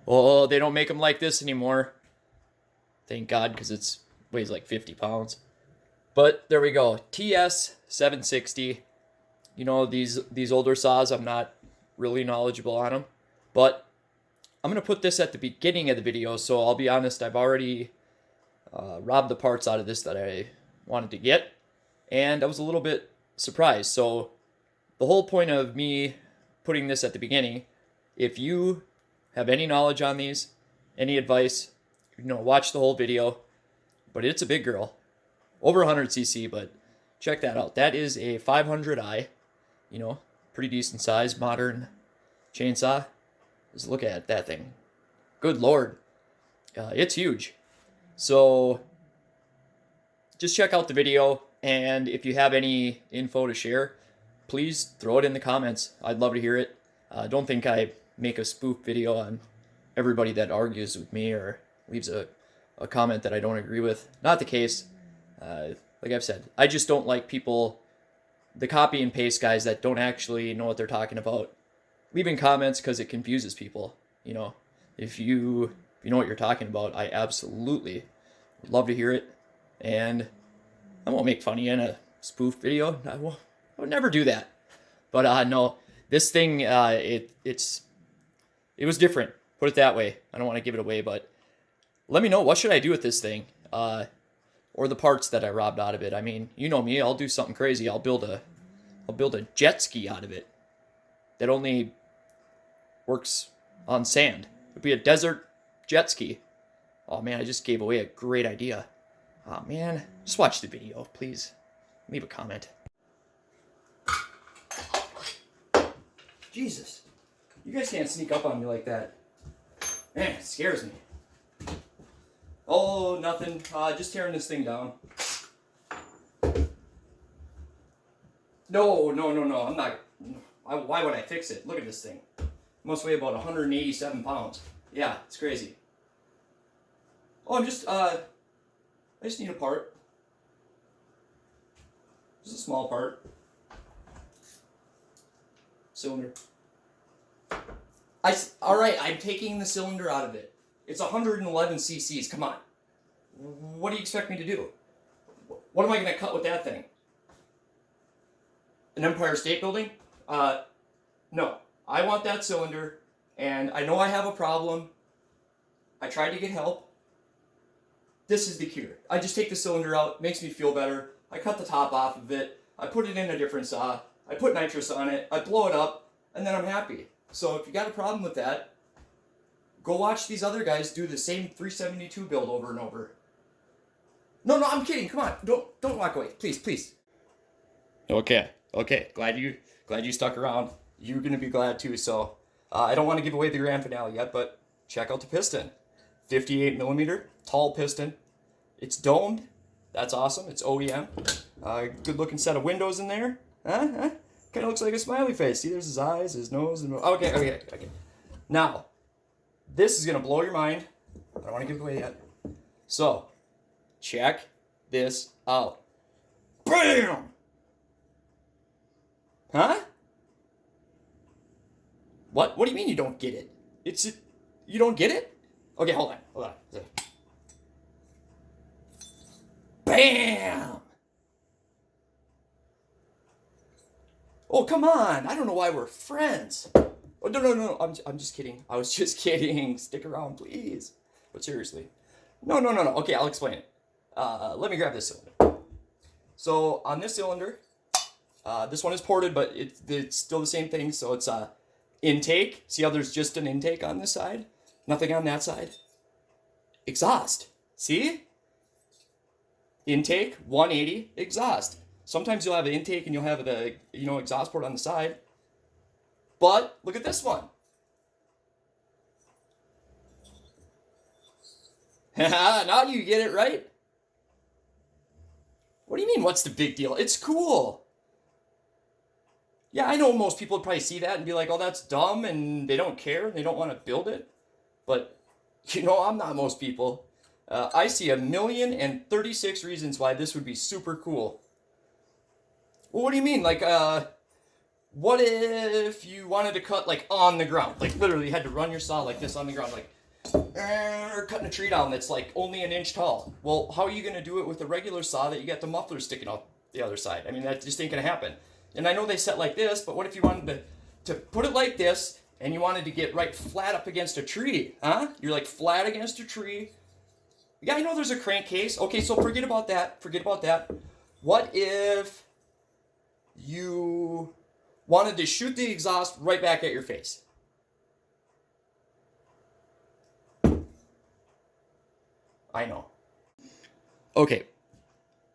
Oh, they don't make them like this anymore. Thank God, because it weighs like 50 pounds. But there we go. TS 760. You know, these older saws, I'm not really knowledgeable on them. But I'm going to put this at the beginning of the video, so I'll be honest, I've already robbed the parts out of this that I wanted to get. And I was a little bit surprised. So the whole point of me putting this at the beginning, if you have any knowledge on these, any advice, watch the whole video. But it's a big girl. Over 100cc, but check that out. That is a 500i, pretty decent size, modern chainsaw. Just look at that thing. Good Lord. It's huge. So just check out the video, and if you have any info to share, please throw it in the comments. I'd love to hear it. Don't think I make a spoof video on everybody that argues with me or leaves a comment that I don't agree with. Not the case. Like I've said, I just don't like people, the copy and paste guys that don't actually know what they're talking about, leaving comments because it confuses people. If you know what you're talking about, I absolutely would love to hear it. And I won't make fun of you in a spoof video. I would never do that. But no, this thing, it was different. Put it that way. I don't want to give it away, but let me know, what should I do with this thing? Or the parts that I robbed out of it. I mean, you know me, I'll do something crazy. I'll build a jet ski out of it that only works on sand. It'd be a desert jet ski. Oh man, I just gave away a great idea. Oh man, just watch the video, please. Leave a comment. Jesus, you guys can't sneak up on me like that. Man, it scares me. Oh, nothing. Just tearing this thing down. No, I'm not. Why would I fix it? Look at this thing. It must weigh about 187 pounds. Yeah, it's crazy. Oh, I just need a part. Just a small part. Cylinder. Alright, I'm taking the cylinder out of it. It's 111 cc's. Come on. What do you expect me to do? What am I going to cut with that thing? An Empire State Building? No. I want that cylinder, and I know I have a problem. I tried to get help. This is the cure. I just take the cylinder out, makes me feel better. I cut the top off of it. I put it in a different saw. I put nitrous on it. I blow it up, and then I'm happy. So if you got a problem with that, go watch these other guys do the same 372 build over and over. No, I'm kidding. Come on. Don't walk away. Please. Okay. Glad you stuck around. You're going to be glad too. So I don't want to give away the grand finale yet, but check out the piston. 58 millimeter, tall piston. It's domed. That's awesome. It's OEM. Good looking set of windows in there. Kind of looks like a smiley face. See, there's his eyes, his nose, and okay. Now, this is going to blow your mind. I don't want to give it away yet. So, check this out. BAM! Huh? What? What do you mean you don't get it? You don't get it? Okay, hold on. BAM! Oh, come on. I don't know why we're friends. Oh, no. I'm just kidding. I was just kidding. Stick around, please. But seriously. No. Okay, I'll explain it. Let me grab this cylinder. So, on this cylinder, this one is ported, but it's still the same thing. So, it's intake. See how there's just an intake on this side? Nothing on that side. Exhaust. See? Intake, 180, exhaust. Sometimes you'll have an intake and you'll have the exhaust port on the side. But look at this one. Now you get it, right? What do you mean, what's the big deal? It's cool. Yeah, I know most people would probably see that and be like, oh, that's dumb, and they don't care, and they don't want to build it. But, I'm not most people. I see 1,036 reasons why this would be super cool. Well, what do you mean? Like, what if you wanted to cut, like, on the ground? Like, literally, you had to run your saw like this on the ground. Like, cutting a tree down that's like only an inch tall. Well, how are you going to do it with a regular saw that you got the muffler sticking out the other side? I mean, that just ain't going to happen. And I know they set like this, but what if you wanted to put it like this and you wanted to get right flat up against a tree? Huh? You're like flat against a tree. Yeah, I know there's a crankcase. Okay, so forget about that. Forget about that. What if you wanted to shoot the exhaust right back at your face? I know. Okay.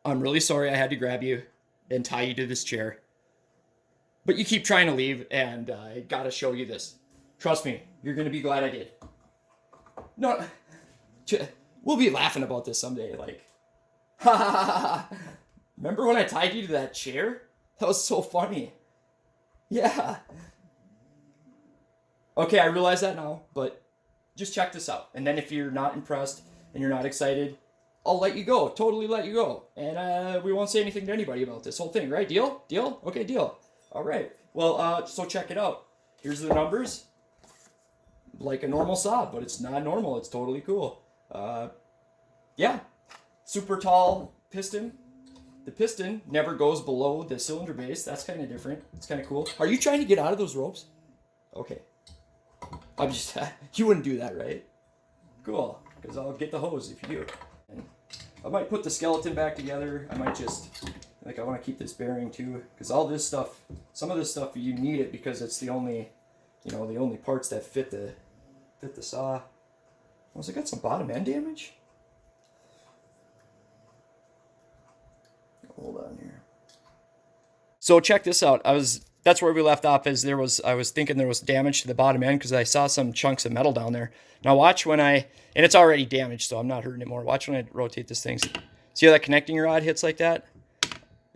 I'm really sorry I had to grab you and tie you to this chair. But you keep trying to leave, and I gotta show you this. Trust me, you're gonna be glad I did. No, we'll be laughing about this someday, like, ha ha ha ha. Remember when I tied you to that chair? That was so funny. Yeah. Okay, I realize that now, but just check this out. And then if you're not impressed and you're not excited, I'll let you go. Totally let you go. And we won't say anything to anybody about this whole thing, right? Deal? Deal? Okay, deal. All right. Well, so check it out. Here's the numbers. Like a normal saw, but it's not normal. It's totally cool. Yeah. Super tall piston. The piston never goes below the cylinder base. That's kind of different. It's kind of cool. Are you trying to get out of those ropes? Okay. I'm just, you wouldn't do that, right? Cool. Because I'll get the hose if you do. And I might put the skeleton back together. I might just, like, I want to keep this bearing too. Because all this stuff, some of this stuff, you need it because it's the only, the only parts that fit the saw. Was it got some bottom end damage? Hold on here. So check this out. That's where we left off. I was thinking there was damage to the bottom end because I saw some chunks of metal down there. Now watch when and it's already damaged, so I'm not hurting it more. Watch when I rotate this thing. See how that connecting rod hits like that?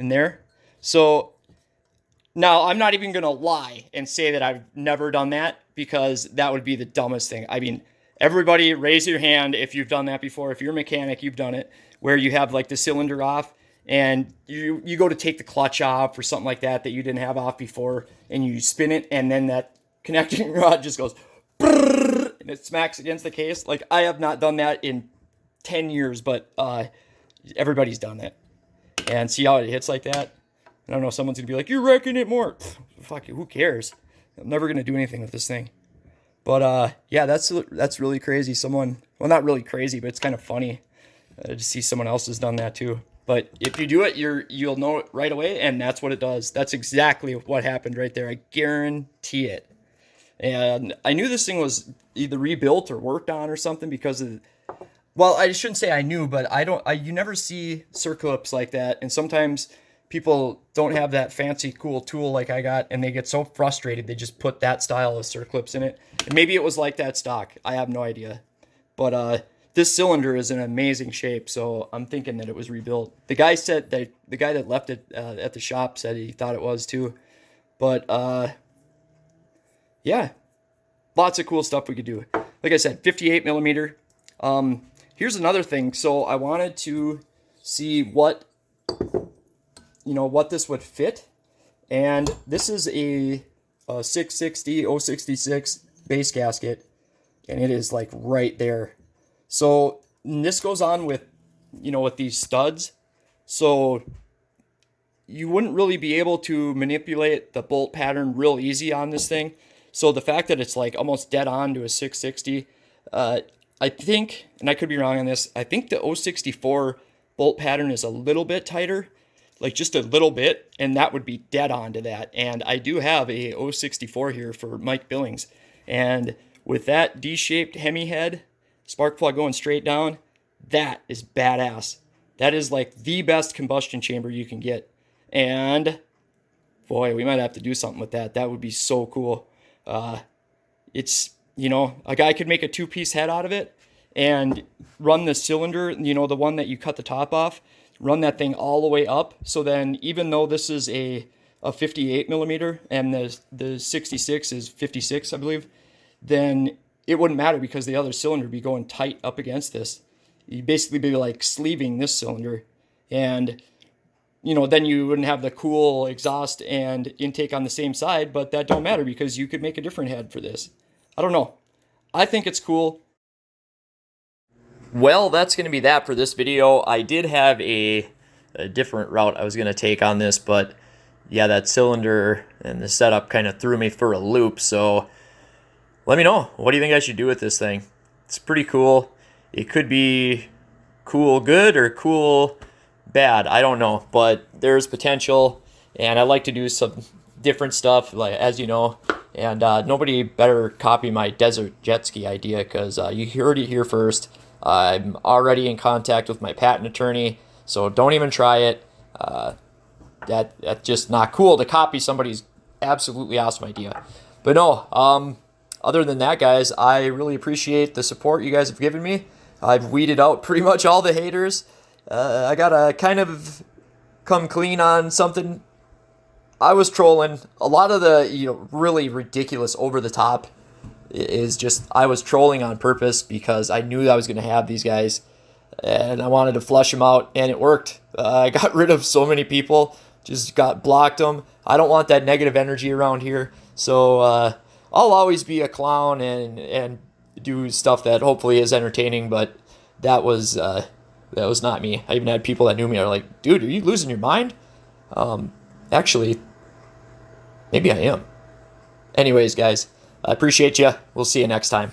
In there? So now I'm not even going to lie and say that I've never done that because that would be the dumbest thing. I mean, everybody raise your hand if you've done that before. If you're a mechanic, you've done it, where you have like the cylinder off and you go to take the clutch off or something like that you didn't have off before, and you spin it, and then that connecting rod just goes brrr, and it smacks against the case. Like, I have not done that in 10 years, but everybody's done it. And see how it hits like that? I don't know, someone's going to be like, you're wrecking it more. Fuck it, who cares? I'm never going to do anything with this thing. But yeah, that's really crazy. Well, not really crazy, but it's kind of funny to see someone else has done that too. But if you do it, you'll know it right away, and that's what it does. That's exactly what happened right there. I guarantee it. And I knew this thing was either rebuilt or worked on or something because of, well, I shouldn't say I knew, but you never see circlips like that, and sometimes people don't have that fancy cool tool like I got, and they get so frustrated they just put that style of circlips in it. And maybe it was like that stock. I have no idea. But this cylinder is in amazing shape, so I'm thinking that it was rebuilt. The guy that left it at the shop said he thought it was too. But yeah, lots of cool stuff we could do. Like I said, 58 millimeter. Here's another thing. So I wanted to see what this would fit, and this is a 660 066 base gasket, and it is like right there. So this goes on with these studs, so you wouldn't really be able to manipulate the bolt pattern real easy on this thing. So the fact that it's like almost dead on to a 660, I think, and I could be wrong on this, I think the 064 bolt pattern is a little bit tighter, like just a little bit, and that would be dead on to that. And I do have a 064 here for Mike Billings, and with that D-shaped Hemi head, spark plug going straight down, that is badass. That is like the best combustion chamber you can get. And boy, we might have to do something with that. That would be so cool. It's, a guy could make a 2-piece head out of it and run the cylinder, the one that you cut the top off, run that thing all the way up. So then even though this is a 58 millimeter and the 66 is 56, I believe, then it wouldn't matter because the other cylinder would be going tight up against this. You'd basically be like sleeving this cylinder, and then you wouldn't have the cool exhaust and intake on the same side, but that don't matter because you could make a different head for this. I don't know. I think it's cool. Well, that's going to be that for this video. I did have a different route I was going to take on this, but yeah, that cylinder and the setup kind of threw me for a loop. So let me know. What do you think I should do with this thing? It's pretty cool. It could be cool good or cool bad. I don't know, but there's potential, and I like to do some different stuff, like, as you know, and nobody better copy my desert jet ski idea, because you heard it here first. I'm already in contact with my patent attorney, so don't even try it. That's just not cool to copy somebody's absolutely awesome idea. But no, other than that, guys, I really appreciate the support you guys have given me. I've weeded out pretty much all the haters. I gotta kind of come clean on something. I was trolling. A lot of the really ridiculous, over the top is just I was trolling on purpose, because I knew I was going to have these guys and I wanted to flush them out, and it worked. I got rid of so many people, just blocked them. I don't want that negative energy around here, so I'll always be a clown and do stuff that hopefully is entertaining, but that was not me. I even had people that knew me are like, dude, are you losing your mind? Actually, maybe I am. Anyways, guys, I appreciate you. We'll see you next time.